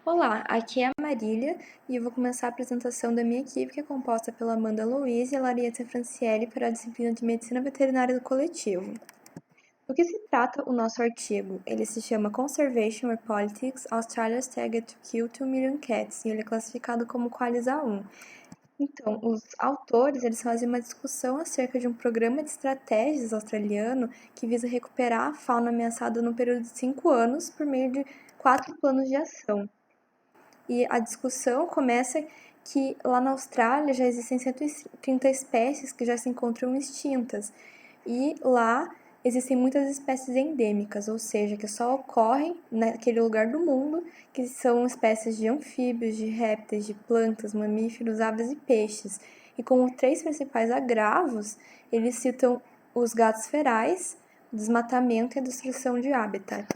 Olá, aqui é a Marília e eu vou começar a apresentação da minha equipe, que é composta pela Amanda Luiz e a Larissa Franciele para a disciplina de Medicina Veterinária do Coletivo. Do que se trata o nosso artigo? Ele se chama Conservation or Politics, Australia's Target to Kill 2 Million Cats, e ele é classificado como Qualis A1. Então, os autores eles fazem uma discussão acerca de um programa de estratégias australiano que visa recuperar a fauna ameaçada no período de 5 anos por meio de 4 planos de ação. E a discussão começa que lá na Austrália já existem 130 espécies que já se encontram extintas. E lá existem muitas espécies endêmicas, ou seja, que só ocorrem naquele lugar do mundo, que são espécies de anfíbios, de répteis, de plantas, mamíferos, aves e peixes. E como 3 principais agravos, eles citam os gatos ferais, o desmatamento e a destruição de habitat.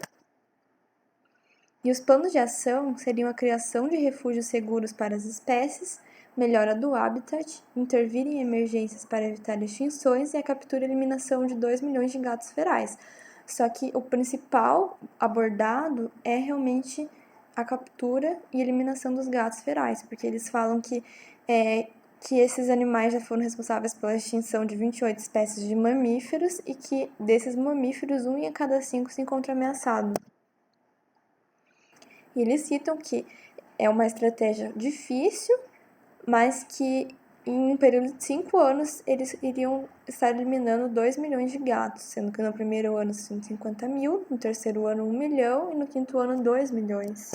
E os planos de ação seriam a criação de refúgios seguros para as espécies, melhora do habitat, intervir em emergências para evitar extinções e a captura e eliminação de 2 milhões de gatos ferais. Só que o principal abordado é realmente a captura e eliminação dos gatos ferais, porque eles falam que esses animais já foram responsáveis pela extinção de 28 espécies de mamíferos e que desses mamíferos, 1 em cada 5 se encontra ameaçado. E eles citam que é uma estratégia difícil, mas que em um período de 5 anos eles iriam estar eliminando 2 milhões de gatos, sendo que no primeiro ano 150 mil, no terceiro ano 1 milhão e no quinto ano 2 milhões.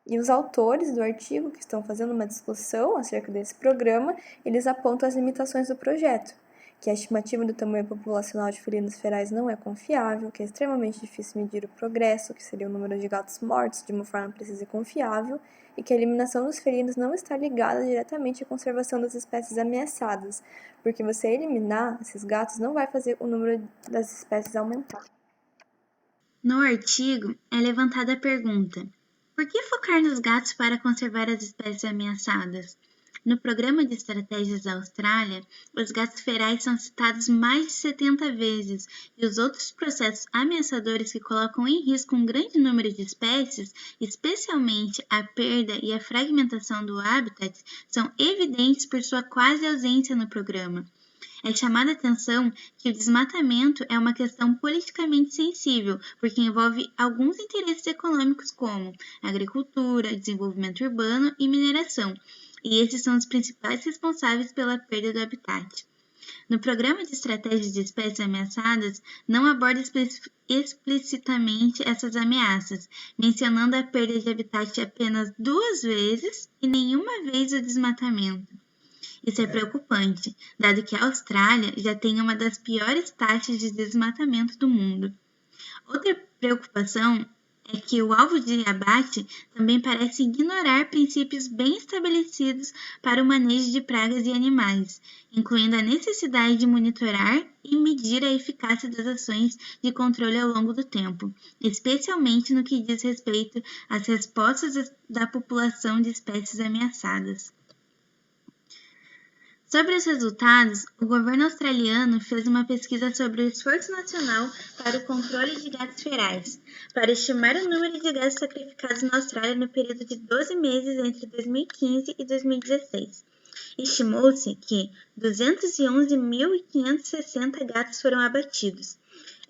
E os autores do artigo, que estão fazendo uma discussão acerca desse programa, eles apontam as limitações do projeto, que a estimativa do tamanho populacional de felinos ferais não é confiável, que é extremamente difícil medir o progresso, que seria o número de gatos mortos, de uma forma precisa e confiável, e que a eliminação dos felinos não está ligada diretamente à conservação das espécies ameaçadas, porque você eliminar esses gatos não vai fazer o número das espécies aumentar. No artigo, é levantada a pergunta: por que focar nos gatos para conservar as espécies ameaçadas? No Programa de Estratégias da Austrália, os gatos ferais são citados mais de 70 vezes e os outros processos ameaçadores que colocam em risco um grande número de espécies, especialmente a perda e a fragmentação do habitat, são evidentes por sua quase ausência no programa. É chamada a atenção que o desmatamento é uma questão politicamente sensível, porque envolve alguns interesses econômicos como agricultura, desenvolvimento urbano e mineração, e esses são os principais responsáveis pela perda do habitat. No Programa de Estratégias de Espécies Ameaçadas, não aborda explicitamente essas ameaças, mencionando a perda de habitat apenas 2 vezes e nenhuma vez o desmatamento. Isso é preocupante, dado que a Austrália já tem uma das piores taxas de desmatamento do mundo. Outra preocupação é que o alvo de abate também parece ignorar princípios bem estabelecidos para o manejo de pragas e animais, incluindo a necessidade de monitorar e medir a eficácia das ações de controle ao longo do tempo, especialmente no que diz respeito às respostas da população de espécies ameaçadas. Sobre os resultados, o governo australiano fez uma pesquisa sobre o esforço nacional para o controle de gatos ferais, para estimar o número de gatos sacrificados na Austrália no período de 12 meses entre 2015 e 2016. Estimou-se que 211.560 gatos foram abatidos.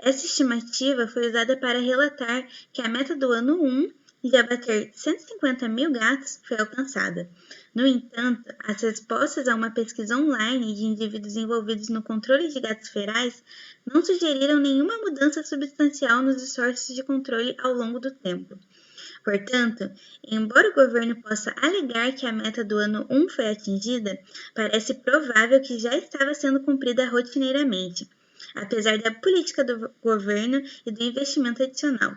Essa estimativa foi usada para relatar que a meta do ano 1 de abater 150 mil gatos foi alcançada. No entanto, as respostas a uma pesquisa online de indivíduos envolvidos no controle de gatos ferais não sugeriram nenhuma mudança substancial nos esforços de controle ao longo do tempo. Portanto, embora o governo possa alegar que a meta do ano 1 foi atingida, parece provável que já estava sendo cumprida rotineiramente, apesar da política do governo e do investimento adicional.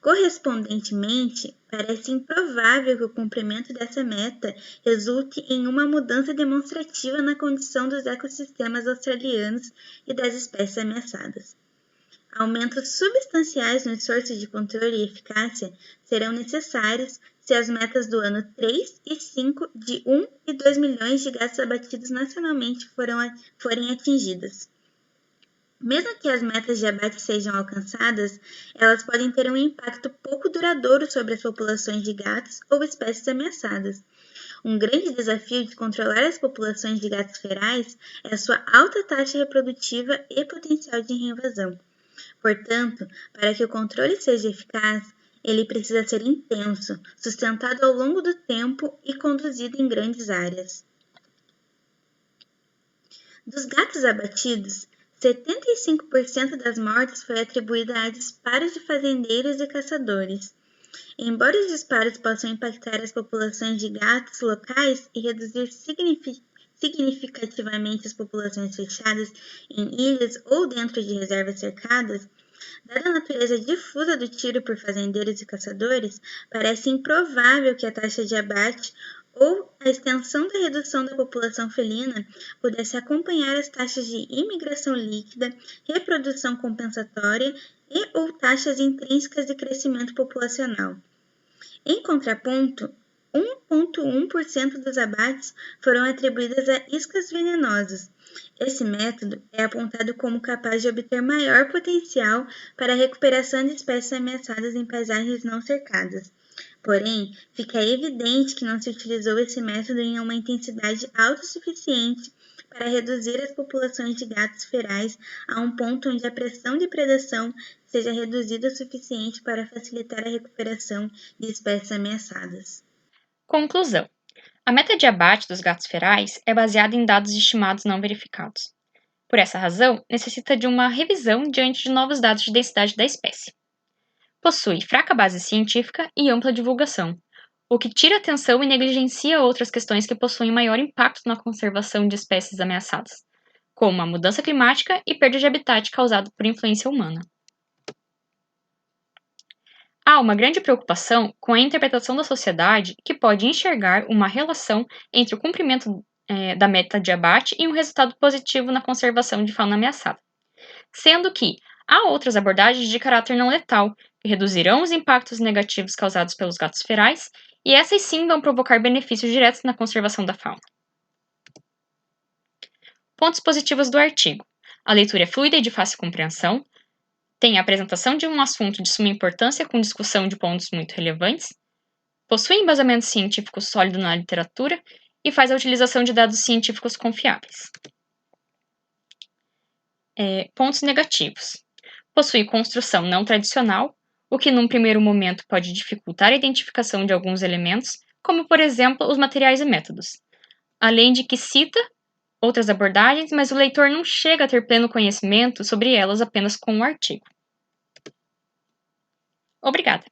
Correspondentemente, parece improvável que o cumprimento dessa meta resulte em uma mudança demonstrativa na condição dos ecossistemas australianos e das espécies ameaçadas. Aumentos substanciais no esforço de controle e eficácia serão necessários se as metas do ano 3 e 5 de 1 e 2 milhões de gatos abatidos nacionalmente forem atingidas. Mesmo que as metas de abate sejam alcançadas, elas podem ter um impacto pouco duradouro sobre as populações de gatos ou espécies ameaçadas. Um grande desafio de controlar as populações de gatos ferais é a sua alta taxa reprodutiva e potencial de reinvasão. Portanto, para que o controle seja eficaz, ele precisa ser intenso, sustentado ao longo do tempo e conduzido em grandes áreas. Dos gatos abatidos, 75% das mortes foi atribuída a disparos de fazendeiros e caçadores. Embora os disparos possam impactar as populações de gatos locais e reduzir significativamente as populações fechadas em ilhas ou dentro de reservas cercadas, dada a natureza difusa do tiro por fazendeiros e caçadores, parece improvável que a taxa de abate ou a extensão da redução da população felina pudesse acompanhar as taxas de imigração líquida, reprodução compensatória e ou taxas intrínsecas de crescimento populacional. Em contraponto, 1,1% dos abates foram atribuídos a iscas venenosas. Esse método é apontado como capaz de obter maior potencial para a recuperação de espécies ameaçadas em paisagens não cercadas. Porém, fica evidente que não se utilizou esse método em uma intensidade autossuficiente para reduzir as populações de gatos ferais a um ponto onde a pressão de predação seja reduzida o suficiente para facilitar a recuperação de espécies ameaçadas. Conclusão. A meta de abate dos gatos ferais é baseada em dados estimados não verificados. Por essa razão, necessita de uma revisão diante de novos dados de densidade da espécie. Possui fraca base científica e ampla divulgação, o que tira atenção e negligencia outras questões que possuem maior impacto na conservação de espécies ameaçadas, como a mudança climática e perda de habitat causada por influência humana. Há uma grande preocupação com a interpretação da sociedade que pode enxergar uma relação entre o cumprimento da meta de abate e um resultado positivo na conservação de fauna ameaçada, sendo que há outras abordagens de caráter não letal que reduzirão os impactos negativos causados pelos gatos ferais e essas sim vão provocar benefícios diretos na conservação da fauna. Pontos positivos do artigo. A leitura é fluida e de fácil compreensão, tem a apresentação de um assunto de suma importância com discussão de pontos muito relevantes, possui embasamento científico sólido na literatura e faz a utilização de dados científicos confiáveis. Pontos negativos. Possui construção não tradicional, o que num primeiro momento pode dificultar a identificação de alguns elementos, como por exemplo os materiais e métodos, além de que cita outras abordagens, mas o leitor não chega a ter pleno conhecimento sobre elas apenas com o artigo. Obrigada!